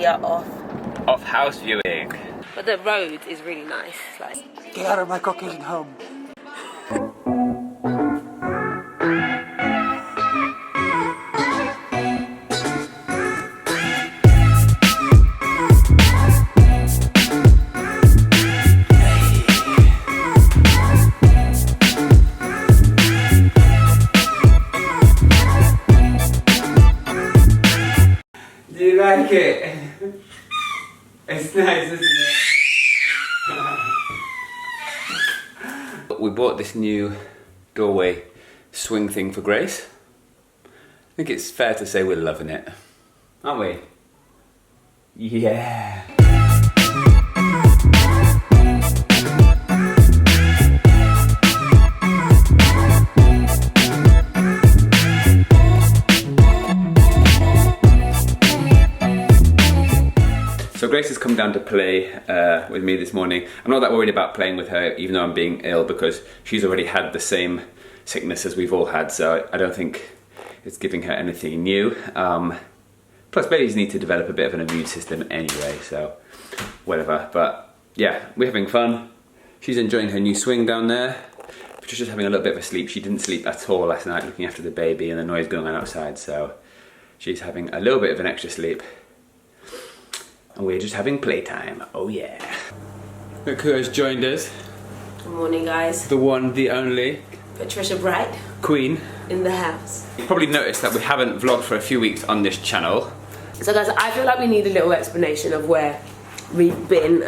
are off. Off house viewing. But the road is really nice. Like, get out of my Caucasian home. Do you like it? It's nice, isn't it? We bought this new doorway swing thing for Grace. I think it's fair to say we're loving it, aren't we? Yeah. So Grace has come down to play with me this morning. I'm not that worried about playing with her, even though I'm being ill, because she's already had the same sickness as we've all had, so I don't think it's giving her anything new. Plus babies need to develop a bit of an immune system anyway, so whatever. But yeah, we're having fun. She's enjoying her new swing down there. Patricia's having a little bit of a sleep. She didn't sleep at all last night looking after the baby and the noise going on outside, so she's having a little bit of an extra sleep. And we're just having playtime, oh yeah. Look who has joined us. good morning, guys. The one, the only. Patricia Bright. Queen. In the house. You've probably noticed that we haven't vlogged for a few weeks on this channel. So guys, I feel like we need a little explanation of where we've been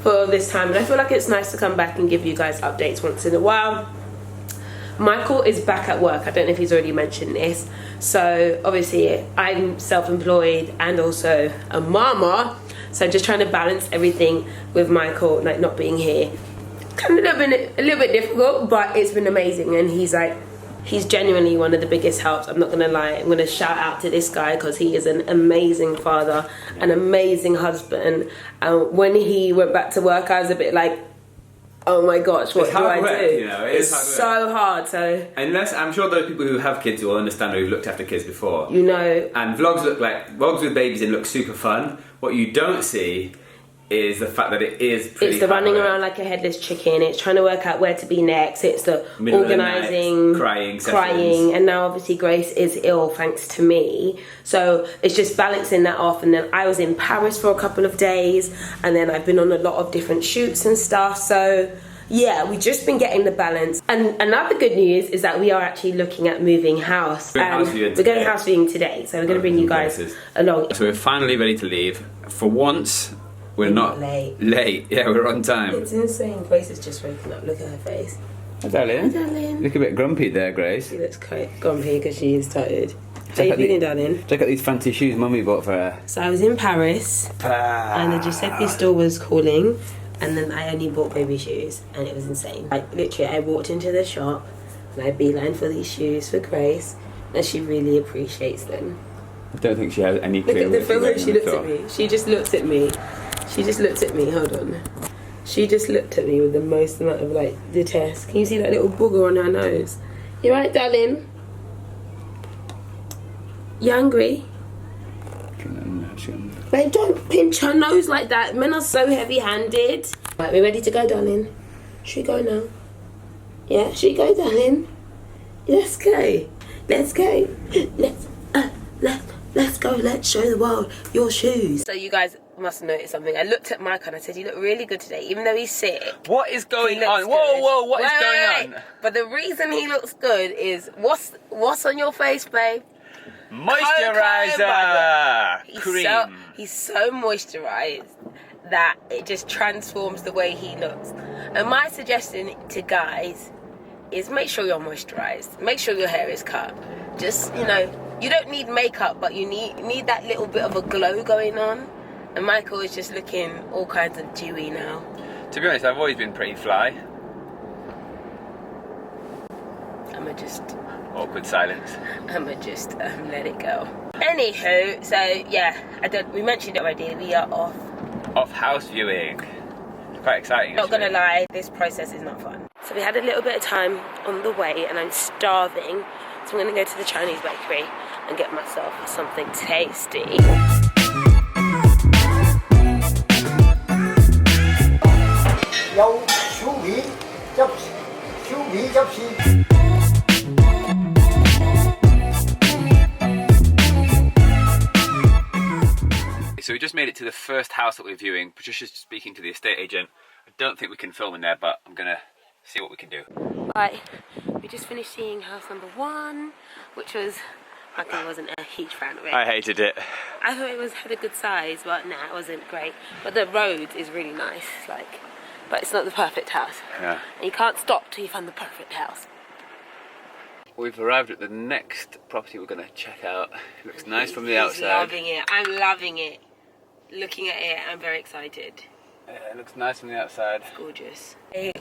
for this time. And I feel like it's nice to come back and give you guys updates once in a while. Michael is back at work. I don't know if he's already mentioned this. So obviously I'm self-employed and also a mama. So just trying to balance everything with Michael, like not being here. Kind of been a little bit difficult, but it's been amazing. And he's genuinely one of the biggest helps. I'm not gonna lie. I'm gonna shout out to this guy because he is an amazing father, an amazing husband. And when he went back to work, I was a bit like, oh my gosh, what do I do? You know, it's so hard. So unless I'm sure those people who have kids will understand or who've looked after kids before. You know. And vlogs with babies in look super fun. What you don't see is the fact that it is pretty It's the running hard. around like a headless chicken. It's trying to work out where to be next. It's the organising, crying, and now obviously Grace is ill thanks to me. So it's just balancing that off. And then I was in Paris for a couple of days, and then I've been on a lot of different shoots and stuff. So yeah, we've just been getting the balance. And another good news is that we are actually looking at moving house. We're going house viewing today, so we're going to bring you guys along. So we're finally ready to leave. For once, we're not late. Yeah, we're on time. It's insane. Grace is just waking up. Look at her face. Hi, darling. Hi, darling. Look a bit grumpy there, Grace. She looks quite grumpy because she is tired. How you feeling, darling? Check out these fancy shoes Mummy bought for her. So I was in Paris, and the Giuseppe store was calling, and then I only bought baby shoes, and it was insane. Like literally, I walked into the shop, and I beeline for these shoes for Grace, and she really appreciates them. I don't think she has any clue. Look at the film. She looked at me. She just looked at me. She just looked at me. Hold on. She just looked at me with the most amount of like detest. Can you see that little booger on her nose? You right, darling? You hungry? Babe, don't pinch her nose like that. Men are so heavy-handed. Right, we ready to go, darling? Should we go now? Yeah, should we go, darling? Let's go. Let's go. Let's go. Let's show the world your shoes. So you guys must have noticed something. I looked at Mike and I said, you look really good today, even though he's sick. What is going on? Whoa, what is going on? But the reason he looks good is, what's on your face, babe? Moisturizer cream. He's so moisturized that it just transforms the way he looks. And my suggestion to guys is make sure you're moisturized. Make sure your hair is cut. Just, you know, you don't need makeup, but you need that little bit of a glow going on. And Michael is just looking all kinds of dewy now. To be honest, I've always been pretty fly. I'ma just... Awkward silence. I'ma just let it go. Anywho, so yeah, we mentioned it already, we are off. Off house viewing. It's quite exciting. Not gonna lie, this process is not fun. So we had a little bit of time on the way and I'm starving. So I'm gonna go to the Chinese bakery and get myself something tasty. 有酥皮접시. So we just made it to the first house that we're viewing. Patricia's speaking to the estate agent. I don't think we can film in there, but I'm gonna see what we can do. Right, we just finished seeing house number 1, which was, I wasn't a huge fan of it. I hated it. I thought it had a good size, but nah, it wasn't great. But the road is really nice, but it's not the perfect house. Yeah. And you can't stop till you find the perfect house. We've arrived at the next property we're gonna check out. It looks nice from the outside. Loving it. I'm loving it. Looking at it, I'm very excited. Yeah, it looks nice from the outside. It's gorgeous.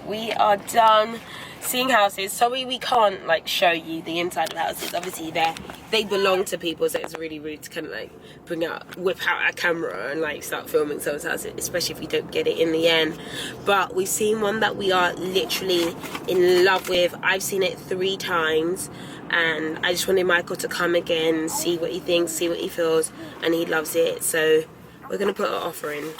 We are done seeing houses. Sorry we can't show you the inside of houses. Obviously they belong to people, so it's really rude to kind of whip out a camera and start filming someone's house, especially if you don't get it in the end. But we've seen one that we are literally in love with. I've seen it 3 times, and I just wanted Michael to come again, see what he thinks, see what he feels, and he loves it. So we're gonna put an offer in.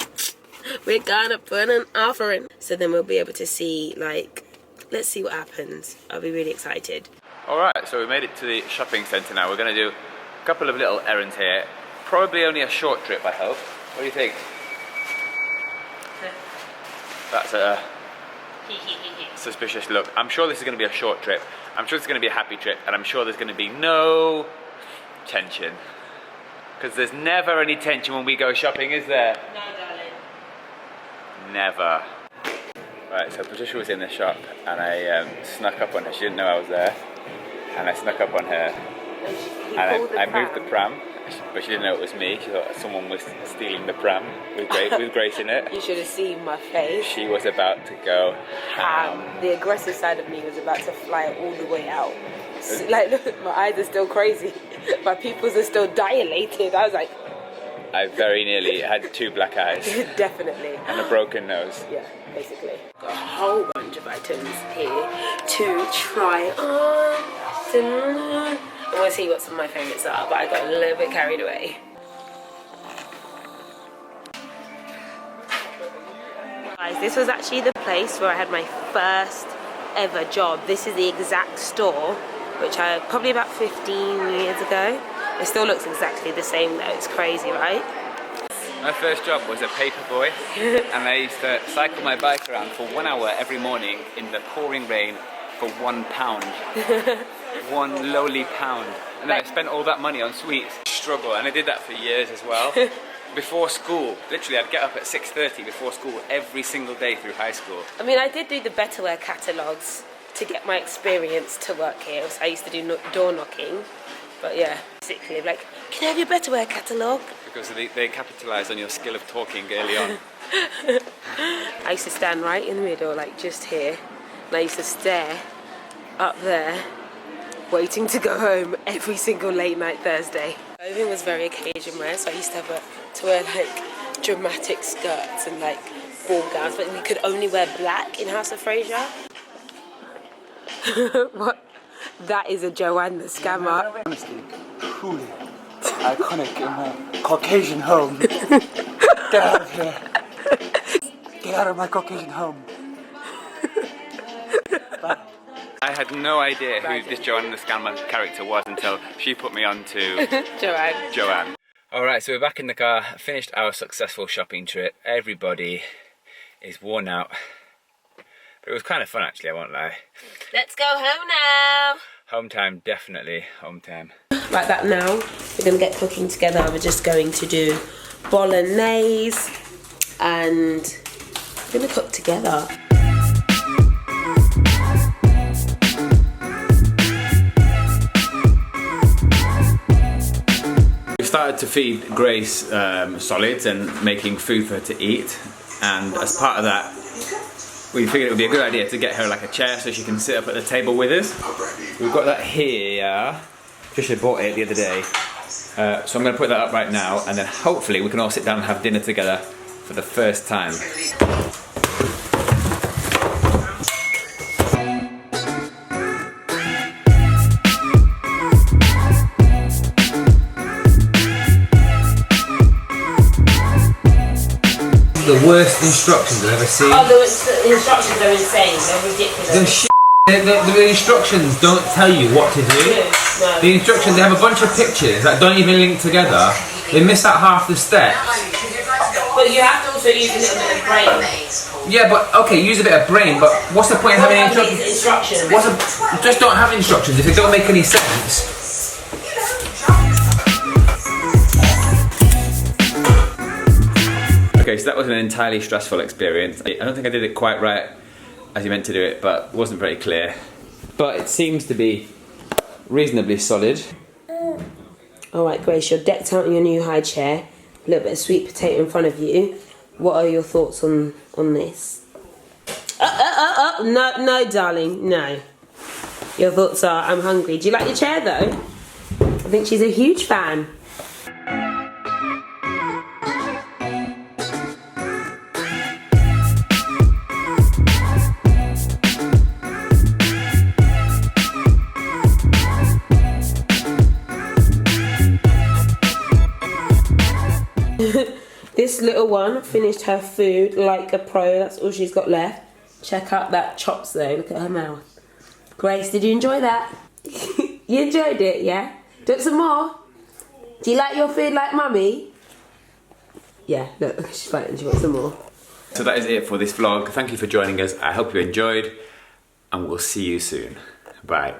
We're gonna put an offer in. So then we'll be able to see, let's see what happens. I'll be really excited. Alright, so we made it to the shopping centre now. We're gonna do a couple of little errands here. Probably only a short trip, I hope. What do you think? That's a suspicious look. I'm sure this is gonna be a short trip. I'm sure it's gonna be a happy trip, and I'm sure there's gonna be no tension. Because there's never any tension when we go shopping, is there? No, darling. Never. Right, so Patricia was in the shop, and I snuck up on her. She didn't know I was there, and I snuck up on her, and I moved the pram, but she didn't know it was me. She thought someone was stealing the pram with Grace in it. You should have seen my face. She was about to go ham. The aggressive side of me was about to fly all the way out. Look, my eyes are still crazy. My pupils are still dilated. I was like... I very nearly had 2 black eyes. Definitely. And a broken nose. Yeah, basically. Got a whole bunch of items here to try on. I want to see what some of my favourites are, but I got a little bit carried away. Guys, this was actually the place where I had my first ever job. This is the exact store, which I had probably about 15 years ago. It still looks exactly the same though. It's crazy, right? My first job was a paper boy, and I used to cycle my bike around for 1 hour every morning in the pouring rain for £1. 1 lowly pound. And then I spent all that money on sweets. Struggle, and I did that for years as well. Before school, literally I'd get up at 6:30 before school every single day through high school. I mean, I did do the Betterware catalogues to get my experience to work here. So I used to do door knocking, but yeah, basically can I have your Betterware catalogue? Because they capitalise on your skill of talking early on. I used to stand right in the middle, just here, and I used to stare up there, waiting to go home every single late night Thursday. Clothing was very occasion wear, so I used to have to wear dramatic skirts and ball gowns, but we could only wear black in House of Fraser. What? That is a Joanne the scammer. Honestly, truly iconic in my Caucasian home. Get out of here. Get out of my Caucasian home. Bye. I had no idea who this Joanne the Scammer character was until she put me on to Joanne. Alright, so we're back in the car, finished our successful shopping trip. Everybody is worn out. But it was kind of fun actually, I won't lie. Let's go home now. Home time, definitely home time. Like that now, we're going to get cooking together. We're just going to do bolognese and we're going to cook together. We started to feed Grace solids and making food for her to eat, and as part of that we figured it would be a good idea to get her a chair so she can sit up at the table with us. We've got that here. Trisha bought it the other day. So I'm going to put that up right now, and then hopefully we can all sit down and have dinner together for the first time. are the worst instructions I've ever seen. Oh, the instructions are insane. They're ridiculous. They're shit. The instructions don't tell you what to do. No. The instructions, they have a bunch of pictures that don't even link together. They miss out half the steps. But you have to also use a little bit of brain. Yeah, but okay, use a bit of brain, but what's the point of having instructions? Just don't have instructions if they don't make any sense. Okay, so that was an entirely stressful experience. I don't think I did it quite right as you meant to do it, but it wasn't very clear. But it seems to be reasonably solid. Alright, Grace, you're decked out in your new high chair. A little bit of sweet potato in front of you. What are your thoughts on this? No, darling, no. Your thoughts are, I'm hungry. Do you like your chair, though? I think she's a huge fan. This little one finished her food like a pro. That's all she's got left. Check out that chops though. Look at her mouth. Grace, did you enjoy that? You enjoyed it, yeah? Do it some more? Do you like your food like mummy? Yeah, look, she's fighting. She wants some more. So that is it for this vlog. Thank you for joining us. I hope you enjoyed, and we'll see you soon. Bye.